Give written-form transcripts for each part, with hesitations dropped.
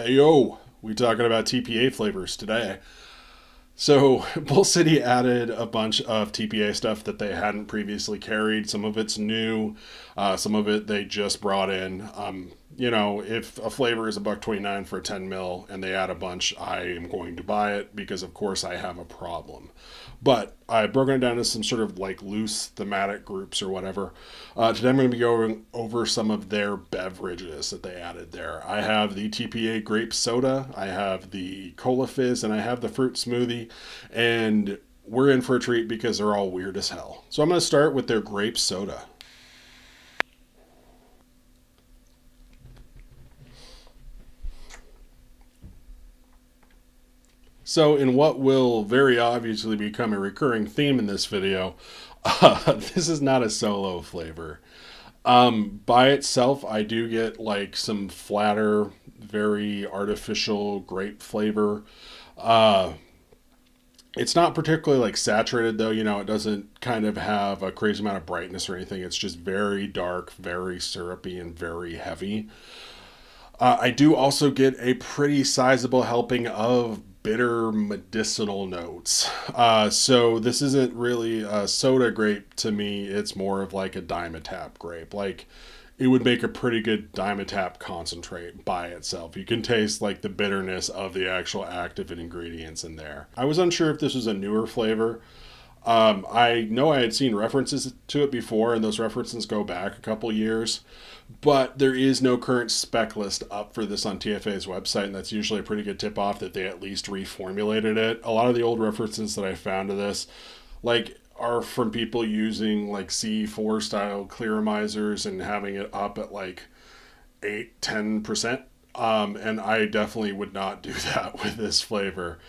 Hey yo, we talking about TPA flavors today. So Bull City added a bunch of TPA stuff that they hadn't previously carried. Some of it's new, some of it they just brought in. If a flavor is a buck 29 for a 10 mil and they add a bunch, I am going to buy it because of course I have a problem. But I've broken it down into some sort of like loose thematic groups or whatever. Today I'm going to be going over some of their beverages that they added there. I have the TPA Grape Soda, I have the Cola Fizz, and I have the Fruit Smoothie. And we're in for a treat because they're all weird as hell. So I'm going to start with their Grape Soda. So, in what will very obviously become a recurring theme in this video, this is not a solo flavor. By itself, I do get like some flatter, very artificial grape flavor. Uh, it's not particularly like saturated though, it doesn't kind of have a crazy amount of brightness or anything. It's just very dark, very syrupy, and very heavy. I do also get a pretty sizable helping of bitter medicinal notes. So this isn't really a soda grape to me. It's more of like a Dimetap grape. Like it would make a pretty good Dimetap concentrate by itself. You can taste like the bitterness of the actual active ingredients in there. I was unsure if this was a newer flavor. I know I had seen references to it before, and those references go back a couple years, but there is no current spec list up for this on TFA's website, and that's usually a pretty good tip off that they at least reformulated it. A lot of the old references that I found to this, like, are from people using like C4 style clearamizers and having it up at like 8-10%. And I definitely would not do that with this flavor.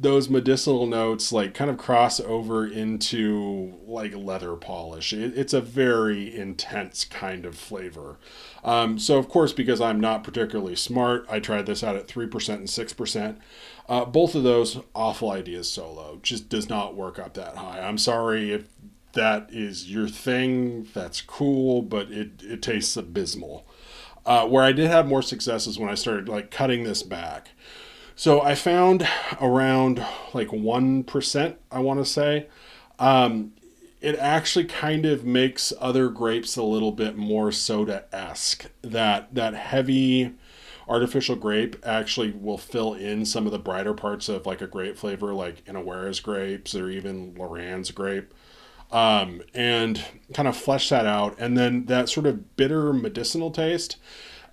Those medicinal notes like kind of cross over into like leather polish. It's a very intense kind of flavor. So of course, because I'm not particularly smart, I tried this out at 3% and 6%. Both of those awful ideas solo just does not work up that high. I'm sorry if that is your thing. That's cool, but it tastes abysmal. Where I did have more success is when I started like cutting this back. So I found around like 1%, I want to say. It actually kind of makes other grapes a little bit more soda-esque. That heavy artificial grape actually will fill in some of the brighter parts of like a grape flavor, like Inawera's grapes or even Loran's grape. And kind of flesh that out. And then that sort of bitter medicinal taste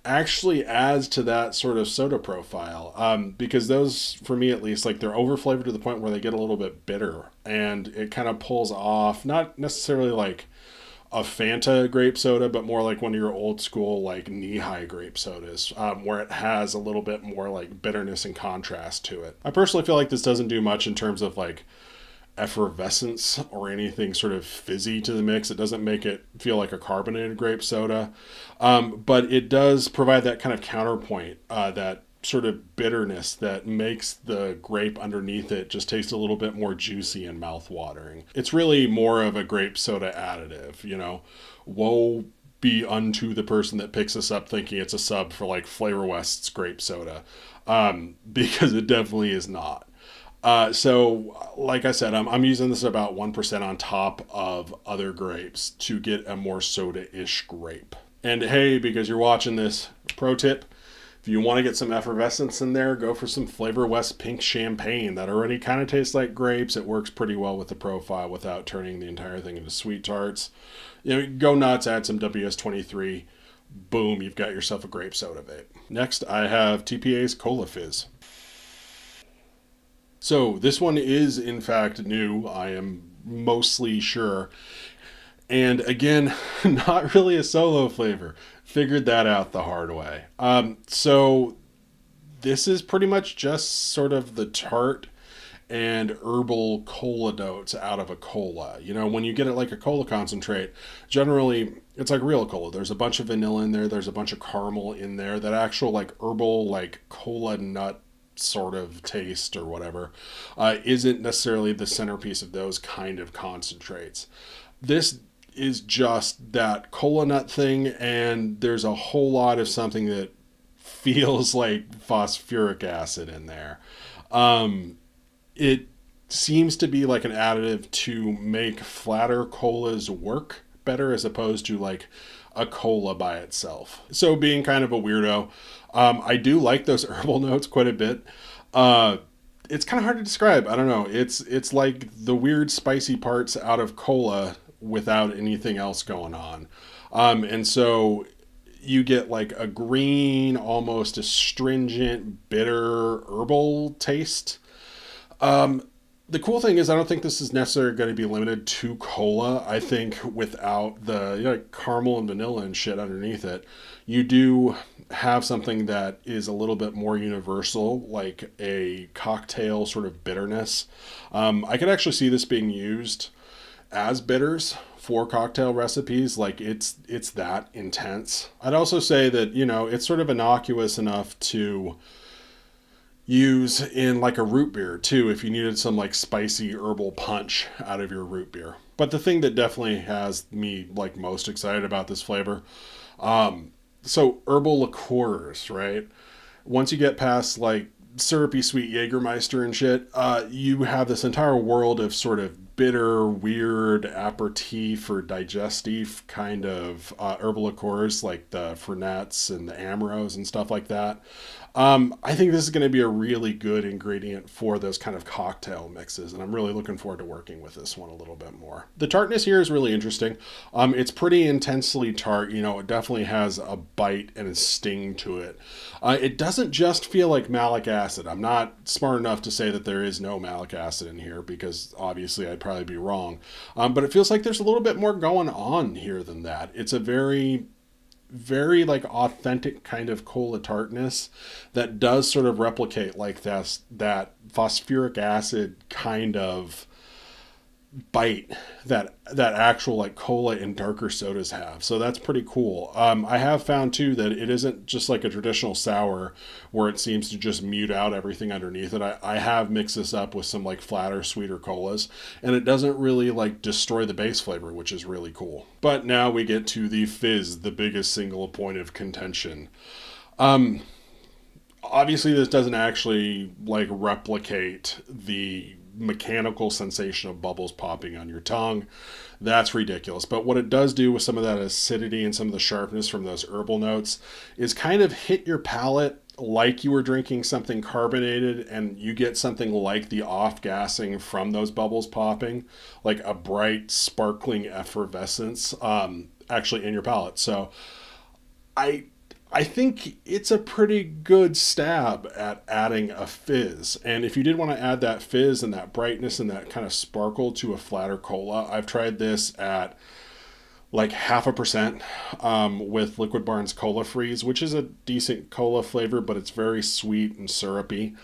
actually adds to that sort of soda profile, because those, for me at least, like they're over flavored to the point where they get a little bit bitter, and it kind of pulls off not necessarily like a Fanta grape soda, but more like one of your old school like knee-high grape sodas, where it has a little bit more like bitterness and contrast to it. I personally feel like this doesn't do much in terms of like effervescence or anything sort of fizzy to the mix. It doesn't make it feel like a carbonated grape soda, but it does provide that kind of counterpoint, that sort of bitterness that makes the grape underneath it just taste a little bit more juicy and mouth-watering. It's really more of a grape soda additive. Woe be unto the person that picks this up thinking it's a sub for like Flavor West's grape soda, because it definitely is not. So, like I said, I'm using this about 1% on top of other grapes to get a more soda-ish grape. And hey, because you're watching this, pro tip, if you want to get some effervescence in there, go for some Flavor West Pink Champagne. That already kind of tastes like grapes. It works pretty well with the profile without turning the entire thing into sweet tarts. Go nuts, add some WS23. Boom, you've got yourself a grape soda vape. Next, I have TPA's Cola Fizz. So this one is in fact new, I am mostly sure. And again, not really a solo flavor. Figured that out the hard way. So this is pretty much just sort of the tart and herbal cola notes out of a cola. When you get it like a cola concentrate, generally it's like real cola. There's a bunch of vanilla in there, there's a bunch of caramel in there. That actual like herbal like cola nut sort of taste or whatever isn't necessarily the centerpiece of those kind of concentrates. This is just that cola nut thing, and there's a whole lot of something that feels like phosphoric acid in there. It seems to be like an additive to make flatter colas work better as opposed to like a cola by itself. So being kind of a weirdo, I do like those herbal notes quite a bit. It's kind of hard to describe. I don't know. It's like the weird spicy parts out of cola without anything else going on. And so you get like a green, almost astringent, bitter herbal taste. The cool thing is, I don't think this is necessarily going to be limited to cola. I think without the caramel and vanilla and shit underneath it, you do have something that is a little bit more universal, like a cocktail sort of bitterness. I could actually see this being used as bitters for cocktail recipes. Like it's that intense. I'd also say that it's sort of innocuous enough to use in like a root beer too, if you needed some like spicy herbal punch out of your root beer. But the thing that definitely has me like most excited about this flavor, so herbal liqueurs, right? Once you get past like syrupy sweet Jägermeister and shit, you have this entire world of sort of bitter, weird aperitif or digestive kind of herbal liqueurs like the Fernets and the Amaros and stuff like that. I think this is going to be a really good ingredient for those kind of cocktail mixes, and I'm really looking forward to working with this one a little bit more. The tartness here is really interesting. It's pretty intensely tart. It definitely has a bite and a sting to it. It doesn't just feel like malic acid. I'm not smart enough to say that there is no malic acid in here because obviously I'd probably be wrong. But it feels like there's a little bit more going on here than that. It's a very like authentic kind of cola tartness that does sort of replicate like that phosphoric acid kind of bite that actual like cola and darker sodas have. So that's pretty cool. I have found too that it isn't just like a traditional sour where it seems to just mute out everything underneath it. I have mixed this up with some like flatter, sweeter colas, and it doesn't really like destroy the base flavor, which is really cool. But now we get to the fizz, the biggest single point of contention. Obviously this doesn't actually like replicate the mechanical sensation of bubbles popping on your tongue. That's ridiculous. But what it does do with some of that acidity and some of the sharpness from those herbal notes is kind of hit your palate like you were drinking something carbonated, and you get something like the off-gassing from those bubbles popping, like a bright, sparkling effervescence actually in your palate. So I think it's a pretty good stab at adding a fizz. And if you did want to add that fizz and that brightness and that kind of sparkle to a flatter cola, I've tried this at like 0.5% with Liquid Barn's Cola Freeze, which is a decent cola flavor, but it's very sweet and syrupy.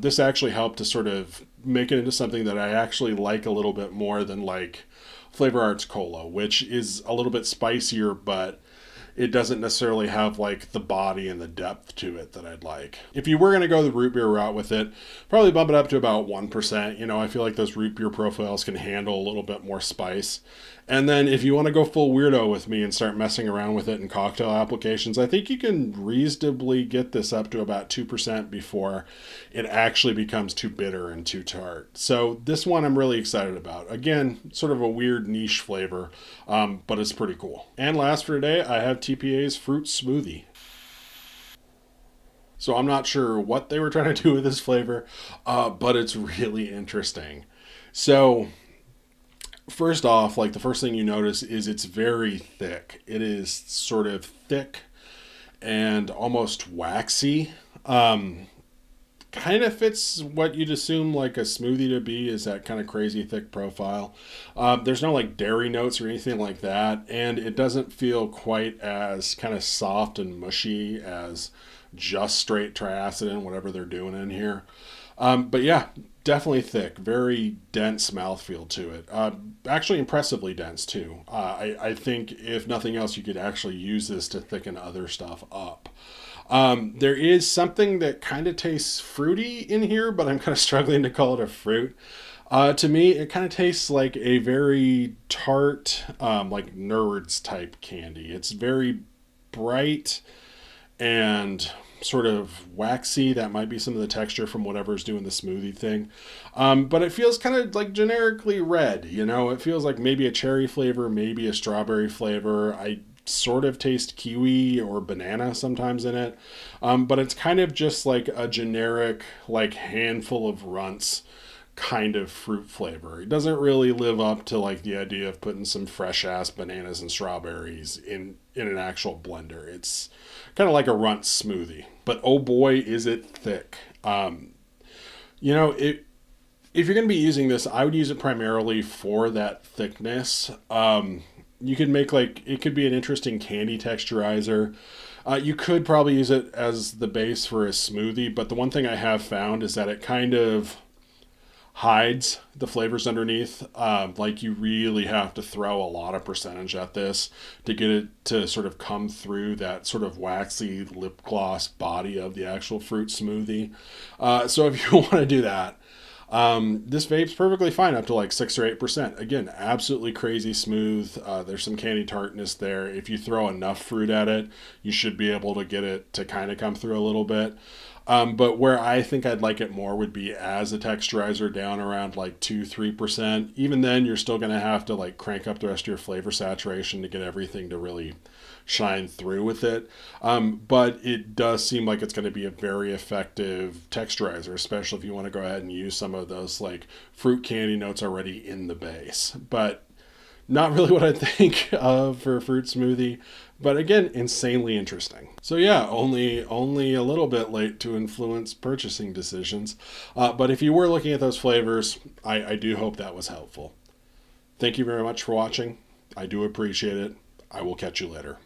This actually helped to sort of make it into something that I actually like a little bit more than like Flavor Arts Cola, which is a little bit spicier, but it doesn't necessarily have like the body and the depth to it that I'd like. If you were going to go the root beer route with it, probably bump it up to about 1%. I feel like those root beer profiles can handle a little bit more spice. And then if you want to go full weirdo with me and start messing around with it in cocktail applications, I think you can reasonably get this up to about 2% before it actually becomes too bitter and too tart. So this one I'm really excited about. Again, sort of a weird niche flavor, but it's pretty cool. And last for today, I have TPA's Fruit Smoothie. So I'm not sure what they were trying to do with this flavor, but it's really interesting. So first off, like the first thing you notice is it's very thick. It is sort of thick and almost waxy. Kind of fits what you'd assume like a smoothie to be, is that kind of crazy thick profile. There's no like dairy notes or anything like that, and it doesn't feel quite as kind of soft and mushy as just straight triacidin, whatever they're doing in here. But yeah, definitely thick, very dense mouthfeel to it. Actually impressively dense too. I think if nothing else, you could actually use this to thicken other stuff up. There is something that kind of tastes fruity in here, but I'm kind of struggling to call it a fruit. To me, it kind of tastes like a very tart, like Nerds type candy. It's very bright and sort of waxy. That might be some of the texture from whatever's doing the smoothie thing. But it feels kind of like generically red, you know? It feels like maybe a cherry flavor, maybe a strawberry flavor. I sort of taste kiwi or banana sometimes in it. But it's kind of just like a generic, like handful of runts kind of fruit flavor. It doesn't really live up to like the idea of putting some fresh ass bananas and strawberries in an actual blender. It's kind of like a runt smoothie, but oh boy, is it thick. You know, if you're going to be using this, I would use it primarily for that thickness. You could make like, it could be an interesting candy texturizer. You could probably use it as the base for a smoothie, but the one thing I have found is that it kind of hides the flavors underneath. Like you really have to throw a lot of percentage at this to get it to sort of come through that sort of waxy lip gloss body of the actual fruit smoothie. So if you want to do that, this vape's perfectly fine up to like 6 or 8%. Again, absolutely crazy smooth. There's some candy tartness there. If you throw enough fruit at it, you should be able to get it to kind of come through a little bit. But where I think I'd like it more would be as a texturizer down around like 2-3%. Even then, you're still going to have to like crank up the rest of your flavor saturation to get everything to really shine through with it. But it does seem like it's going to be a very effective texturizer, especially if you want to go ahead and use some of those like fruit candy notes already in the base. But not really what I think of for a fruit smoothie, but again, insanely interesting. So yeah, only a little bit late to influence purchasing decisions. But if you were looking at those flavors, I do hope that was helpful. Thank you very much for watching. I do appreciate it. I will catch you later.